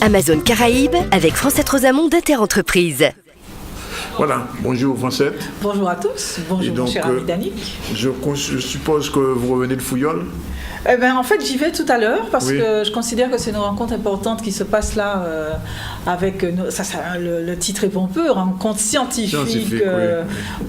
Amazon Caraïbes avec Francette Rosamond d'Interentreprise. Voilà, bonjour Francette. Bonjour à tous, bonjour donc, mon cher ami Danick. Je suppose que vous revenez de Fouillol. En fait, j'y vais tout à l'heure parce Oui. que je considère que c'est une rencontre importante qui se passe là avec le titre est pompeux, rencontre scientifique oui.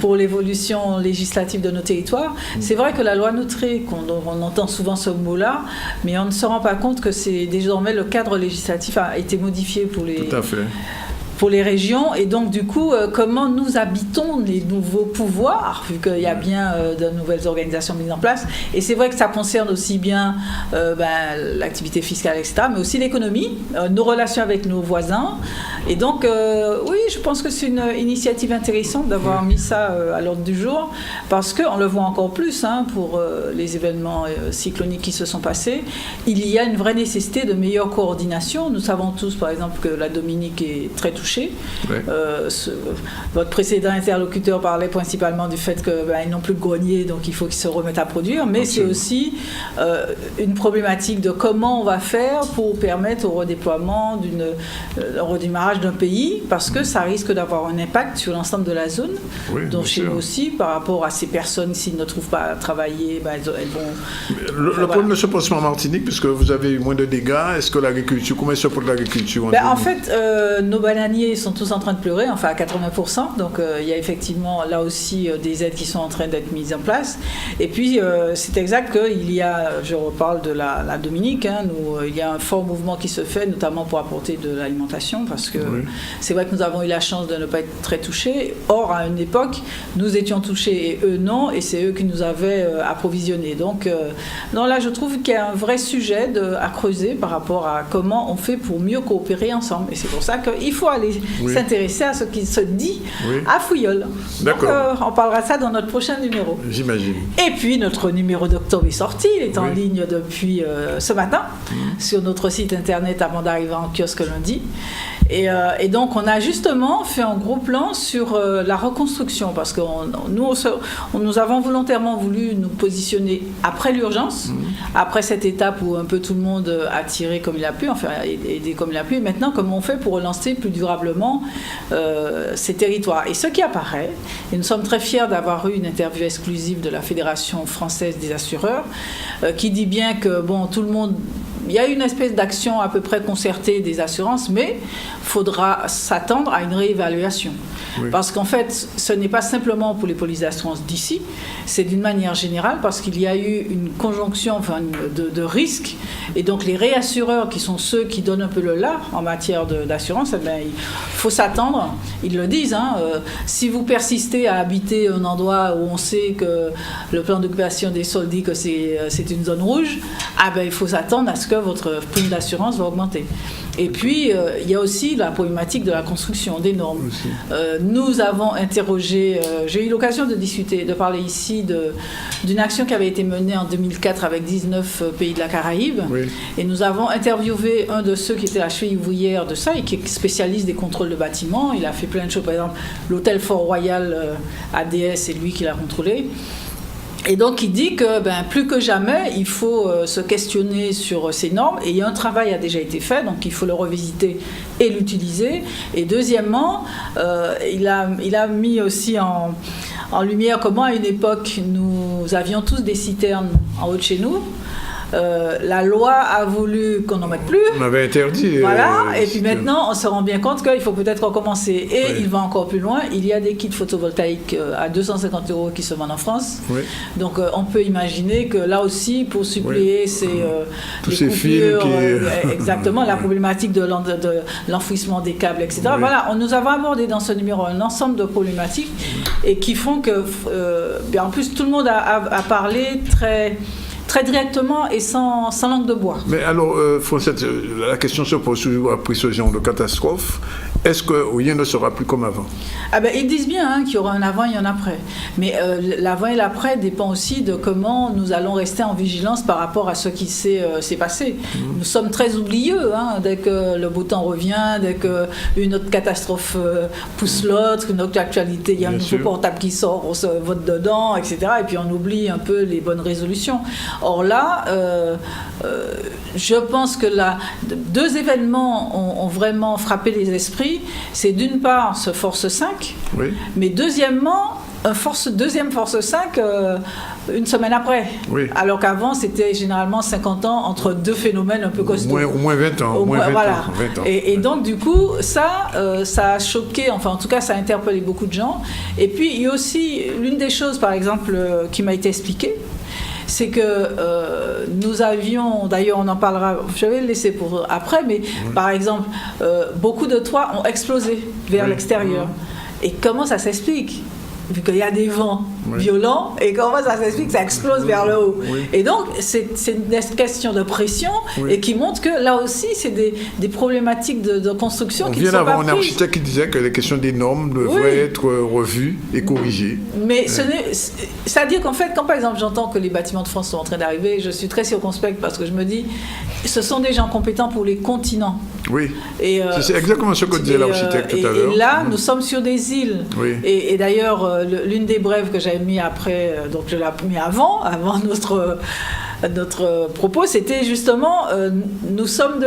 pour l'évolution législative de nos territoires. C'est vrai que la loi Noutré, on entend souvent ce mot-là, mais on ne se rend pas compte que c'est désormais le cadre législatif a été modifié Tout à fait. pour les régions, et donc du coup comment nous habitons les nouveaux pouvoirs vu qu'il y a bien de nouvelles organisations mises en place, et c'est vrai que ça concerne aussi bien l'activité fiscale, etc., mais aussi l'économie, nos relations avec nos voisins, et donc oui, je pense que c'est une initiative intéressante d'avoir mis ça à l'ordre du jour, parce qu'on le voit encore plus pour les événements cycloniques qui se sont passés. Il y a une vraie nécessité de meilleure coordination. Nous savons tous par exemple que la Dominique est très touchée. Oui. Votre précédent interlocuteur parlait principalement du fait qu'ils n'ont plus de grenier, donc il faut qu'ils se remettent à produire, mais Absolument. c'est aussi une problématique de comment on va faire pour permettre au redéploiement, au redémarrage d'un pays, parce que ça risque d'avoir un impact sur l'ensemble de la zone. Oui, Donc bien chez sûr. nous aussi, par rapport à ces personnes, s'ils ne trouvent pas à travailler, elles vont... Le problème ne se pose pas en Martinique, puisque vous avez eu moins de dégâts. Est-ce que l'agriculture, comment se porte l'agriculture En fait, nos bananiers sont tous en train de pleurer, enfin à 80%. Donc il y a effectivement là aussi des aides qui sont en train d'être mises en place. Et puis c'est exact qu'il y a, je reparle de la Dominique, il y a un fort mouvement qui se fait, notamment pour apporter de l'alimentation, parce que c'est vrai que nous avons eu la chance de ne pas être très touchés. Or, à une époque, nous étions touchés et eux non, et c'est eux qui nous avaient approvisionnés. Donc là, je trouve qu'il y a un vrai sujet à creuser par rapport à comment on fait pour mieux coopérer ensemble. Et c'est pour ça qu'il faut aller s'intéresser à ce qui se dit à Fouillol. D'accord. Donc, on parlera de ça dans notre prochain numéro. J'imagine. Et puis, notre numéro d'octobre est sorti. Il est en ligne depuis ce matin sur notre site internet avant d'arriver en kiosque lundi. Et donc, on a justement fait un gros plan sur la reconstruction, parce que nous avons volontairement voulu nous positionner après l'urgence, après cette étape où un peu tout le monde a tiré comme il a pu, enfin aidé comme il a pu, et maintenant comment on fait pour relancer plus durablement ces territoires. Et ce qui apparaît, et nous sommes très fiers d'avoir eu une interview exclusive de la Fédération française des assureurs, qui dit bien que tout le monde... Il y a une espèce d'action à peu près concertée des assurances, mais il faudra s'attendre à une réévaluation. Oui. Parce qu'en fait, ce n'est pas simplement pour les polices d'assurance d'ici, c'est d'une manière générale, parce qu'il y a eu une conjonction de risques, et donc les réassureurs, qui sont ceux qui donnent un peu le là en matière d'assurance, il faut s'attendre, ils le disent, si vous persistez à habiter un endroit où on sait que le plan d'occupation des sols dit que c'est une zone rouge, il faut s'attendre à ce que votre prime d'assurance va augmenter. Et puis, il y a aussi la problématique de la construction, des normes. Nous avons interrogé, j'ai eu l'occasion de parler ici d'une action qui avait été menée en 2004 avec 19 pays de la Caraïbe. Oui. Et nous avons interviewé un de ceux qui était la cheville ouvrière de ça et qui est spécialiste des contrôles de bâtiments. Il a fait plein de choses. Par exemple, l'hôtel Fort-Royal ADS, c'est lui qui l'a contrôlé. Et donc, il dit que plus que jamais, il faut se questionner sur ces normes. Et un travail a déjà été fait, donc il faut le revisiter et l'utiliser. Et deuxièmement, il a mis aussi en lumière comment, à une époque, nous avions tous des citernes en haut de chez nous. La loi a voulu qu'on n'en mette plus. On avait interdit. Voilà, et puis maintenant, on se rend bien compte qu'il faut peut-être recommencer. Et il va encore plus loin. Il y a des kits photovoltaïques à 250 € qui se vendent en France. Oui. Donc, on peut imaginer que là aussi, pour suppléer tous ces fils exactement, la problématique de l'enfouissement des câbles, etc. Oui. Voilà, nous avons abordé dans ce numéro un ensemble de problématiques et qui font que, en plus, tout le monde a parlé très directement et sans langue de bois. Mais alors, Francette, la question se pose toujours après ce genre de catastrophe. est-ce que rien ne sera plus comme avant? Ah ben, ils disent bien qu'il y aura un avant et un après. Mais l'avant et l'après dépend aussi de comment nous allons rester en vigilance par rapport à ce qui s'est passé. Nous sommes très oublieux. Dès que le beau temps revient, dès qu'une autre catastrophe pousse l'autre, une autre actualité, il y a un nouveau portable qui sort, on se vote dedans, etc. Et puis on oublie un peu les bonnes résolutions. Or là, je pense que deux événements ont vraiment frappé les esprits. C'est d'une part ce Force 5, oui. Mais deuxièmement, deuxième Force 5 une semaine après. Oui. Alors qu'avant, c'était généralement 50 ans entre deux phénomènes un peu costauds. Au moins 20 ans. Voilà. 20 ans. Et donc, du coup, ça a choqué, enfin, en tout cas, ça a interpellé beaucoup de gens. Et puis, il y a aussi l'une des choses, par exemple, qui m'a été expliquée, c'est que nous avions, d'ailleurs on en parlera, je vais le laisser pour après, mais par exemple, beaucoup de toits ont explosé vers l'extérieur. Et comment ça s'explique ? Vu qu'il y a des vents violents, et comment ça s'explique que ça explose vers le haut. Et donc, c'est une question de pression, et qui montre que là aussi, c'est des problématiques de construction qui ne sont pas prises. On vient d'avoir un architecte qui disait que les questions des normes devraient être revues et corrigées. Mais c'est-à-dire qu'en fait, quand par exemple j'entends que les bâtiments de France sont en train d'arriver, je suis très circonspecte parce que je me dis, ce sont des gens compétents pour les continents. Oui. C'est exactement ce que disait l'architecte tout à l'heure. Et là, nous sommes sur des îles. Oui. Et d'ailleurs, l'une des brèves que j'avais mis après, donc je l'ai mis avant notre propos, c'était justement, nous sommes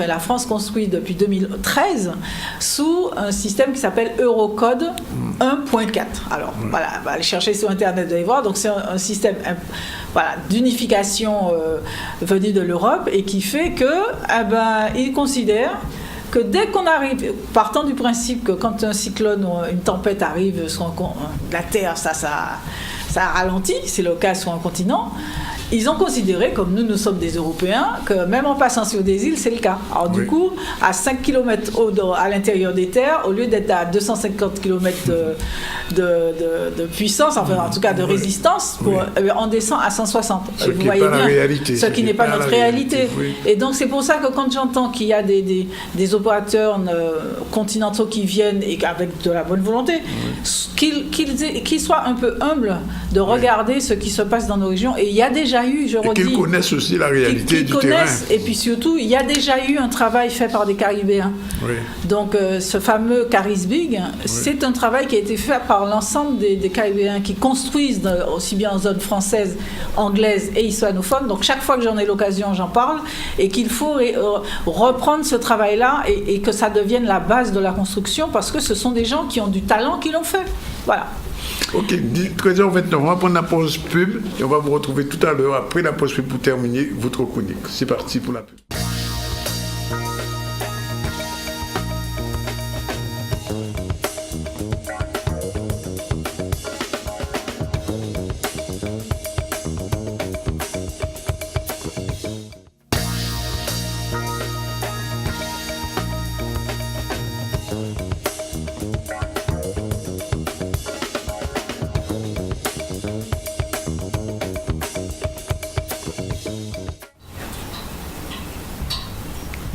la France construit depuis 2013 sous un système qui s'appelle Eurocode 1.4. Alors voilà, on va aller chercher sur Internet, vous allez voir. Donc c'est un système d'unification venu de l'Europe et qui fait que, il considère que dès qu'on arrive, partant du principe que quand un cyclone ou une tempête arrive sur la Terre, ça ralentit, c'est le cas sur un continent, ils ont considéré, comme nous sommes des Européens, que même en passant sur des îles, c'est le cas. Alors du coup, à 5 km à l'intérieur des terres, au lieu d'être à 250 km de puissance, enfin en tout cas de résistance, on descend à 160. Ce qui n'est pas la réalité. Ce qui n'est pas notre réalité. Et donc c'est pour ça que quand j'entends qu'il y a des opérateurs continentaux qui viennent et avec de la bonne volonté, qu'ils soient un peu humbles de regarder ce qui se passe dans nos régions. Et il y a déjà eu, je redis... Et qu'ils connaissent aussi la réalité du terrain. Et puis surtout, il y a déjà eu un travail fait par des Caribéens. Oui. Donc ce fameux Carisbig, c'est un travail qui a été fait par l'ensemble des Caribéens qui construisent aussi bien en zone française, anglaise et hispanophone. Donc chaque fois que j'en ai l'occasion, j'en parle. Et qu'il faut reprendre ce travail-là et que ça devienne la base de la construction parce que ce sont des gens qui ont du talent qui l'ont fait. Voilà. Ok, 13h29, on va prendre la pause pub et on va vous retrouver tout à l'heure après la pause pub pour terminer votre chronique. C'est parti pour la pub.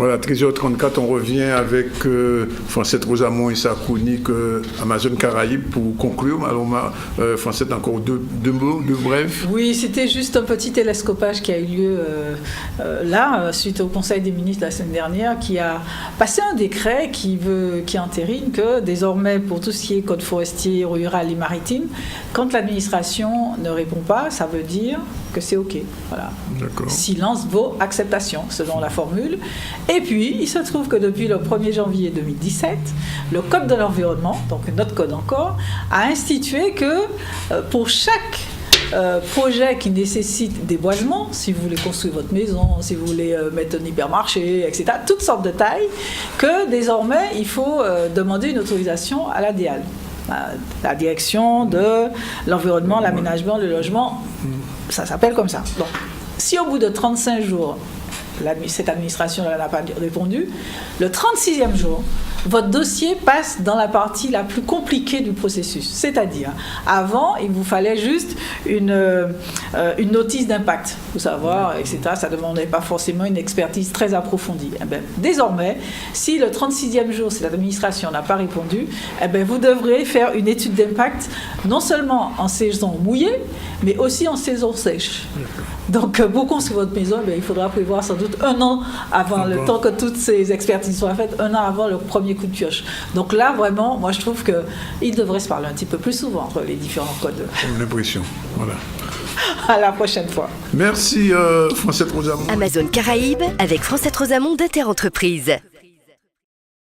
Voilà, 13h34, on revient avec Francette Rosamond et sa chronique Amazon Caraïbes pour conclure. Alors, Francette, encore deux mots, deux brefs. Oui, c'était juste un petit télescopage qui a eu lieu là, suite au Conseil des ministres la semaine dernière, qui a passé un décret qui entérine que désormais, pour tout ce qui est code forestier, rural et maritime, quand l'administration ne répond pas, ça veut dire que c'est OK. Voilà. D'accord. Silence vaut acceptation, selon la formule. Et puis, il se trouve que depuis le 1er janvier 2017, le Code de l'environnement, donc notre code encore, a institué que pour chaque projet qui nécessite déboisement, si vous voulez construire votre maison, si vous voulez mettre un hypermarché, etc., toutes sortes de tailles, que désormais, il faut demander une autorisation à la DIAL, la direction de l'environnement, l'aménagement, le logement, ça s'appelle comme ça. Donc, si au bout de 35 jours, cette administration n'a pas répondu, le 36e jour, votre dossier passe dans la partie la plus compliquée du processus. C'est-à-dire, avant, il vous fallait juste une notice d'impact, pour savoir, etc. Ça ne demandait pas forcément une expertise très approfondie. Eh bien, désormais, si le 36e jour, cette administration n'a pas répondu, eh bien, vous devrez faire une étude d'impact, non seulement en saison mouillée, mais aussi en saison sèche. Donc, pour construire votre maison, il faudra prévoir sans doute 1 an avant, le temps que toutes ces expertises soient faites, 1 an avant le premier coup de pioche. Donc là, vraiment, moi, je trouve qu'il devrait se parler un petit peu plus souvent entre les différents codes. J'ai l'impression, voilà. À la prochaine fois. Merci, Francette Rosamond. Amazon Caraïbes avec Francette Rosamond d'Interentreprise.